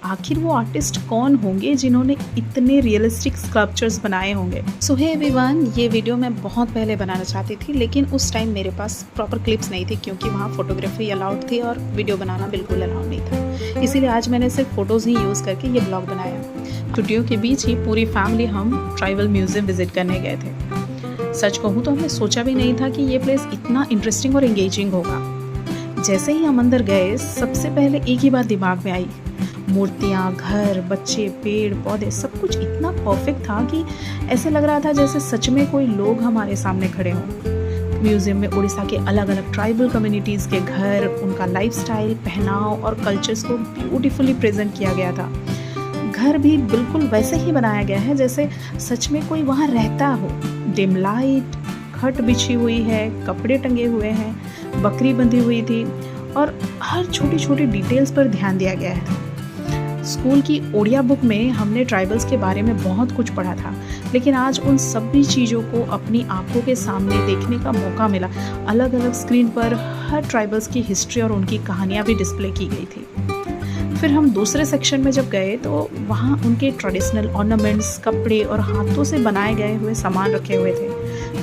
आखिर वो आर्टिस्ट कौन होंगे जिन्होंने इतने रियलिस्टिक स्कल्पचर्स बनाए होंगे। सो हे एवरीवन, ये वीडियो मैं बहुत पहले बनाना चाहती थी, लेकिन उस टाइम मेरे पास प्रॉपर क्लिप्स नहीं थी क्योंकि वहाँ फोटोग्राफी अलाउड थी और वीडियो बनाना बिल्कुल अलाउड नहीं था। इसीलिए आज मैंने सिर्फ फ़ोटोज़ ही यूज़ करके ये ब्लॉग बनाया। छुट्टियों के बीच ही पूरी फैमिली हम ट्राइबल म्यूज़ियम विजिट करने गए थे। सच कहूँ तो हमने सोचा भी नहीं था कि ये प्लेस इतना इंटरेस्टिंग और एंगेजिंग होगा। जैसे ही हम अंदर गए, सबसे पहले एक ही बात दिमाग में आई, मूर्तियाँ, घर, बच्चे, पेड़ पौधे, सब कुछ इतना परफेक्ट था कि ऐसे लग रहा था जैसे सच में कोई लोग हमारे सामने खड़े हों। म्यूज़ियम में उड़ीसा के अलग अलग ट्राइबल कम्युनिटीज़ के घर, उनका लाइफस्टाइल, पहनाव और कल्चर्स को ब्यूटीफुली प्रेजेंट किया गया था। घर भी बिल्कुल वैसे ही बनाया गया है जैसे सच में कोई वहाँ रहता हो। डिम लाइट, खट बिछी हुई है, कपड़े टंगे हुए हैं, बकरी बंधी हुई थी और हर छोटी छोटी डिटेल्स पर ध्यान दिया गया है। स्कूल की ओडिया बुक में हमने ट्राइबल्स के बारे में बहुत कुछ पढ़ा था, लेकिन आज उन सभी चीज़ों को अपनी आंखों के सामने देखने का मौका मिला। अलग अलग स्क्रीन पर हर ट्राइबल्स की हिस्ट्री और उनकी कहानियाँ भी डिस्प्ले की गई थी। फिर हम दूसरे सेक्शन में जब गए तो वहाँ उनके ट्रेडिशनल ऑर्नामेंट्स, कपड़े और हाथों से बनाए गए हुए सामान रखे हुए थे।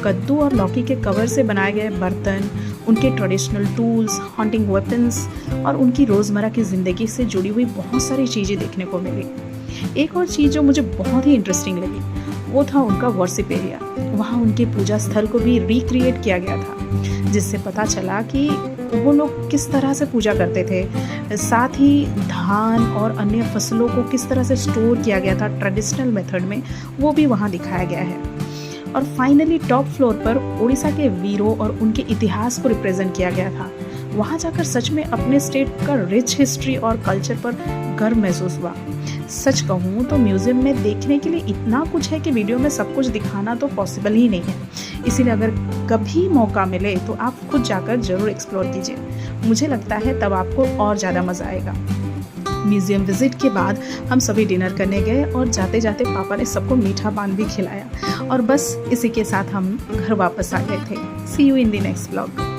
कद्दू और लौकी के कवर से बनाए गए बर्तन, उनके ट्रेडिशनल टूल्स, हंटिंग वेपन्स और उनकी रोज़मर्रा की ज़िंदगी से जुड़ी हुई बहुत सारी चीज़ें देखने को मिली। एक और चीज़ जो मुझे बहुत ही इंटरेस्टिंग लगी वो था उनका वर्शिप एरिया। वहाँ उनके पूजा स्थल को भी रिक्रिएट किया गया था, जिससे पता चला कि वो लोग किस तरह से पूजा करते थे। साथ ही धान और अन्य फसलों को किस तरह से स्टोर किया गया था ट्रेडिशनल मेथड में, वो भी वहाँ दिखाया गया है। और फाइनली टॉप फ्लोर पर उड़ीसा के वीरों और उनके इतिहास को रिप्रेजेंट किया गया था। वहाँ जाकर सच में अपने स्टेट का रिच हिस्ट्री और कल्चर पर गर्व महसूस हुआ। सच कहूँ तो म्यूज़ियम में देखने के लिए इतना कुछ है कि वीडियो में सब कुछ दिखाना तो पॉसिबल ही नहीं है। इसीलिए अगर कभी मौका मिले तो आप खुद जाकर ज़रूर एक्सप्लोर कीजिए। मुझे लगता है तब आपको और ज़्यादा मज़ा आएगा। म्यूज़ियम विजिट के बाद हम सभी डिनर करने गए और जाते जाते पापा ने सबको मीठा पान भी खिलाया और बस इसी के साथ हम घर वापस आ गए थे। See you in the next vlog.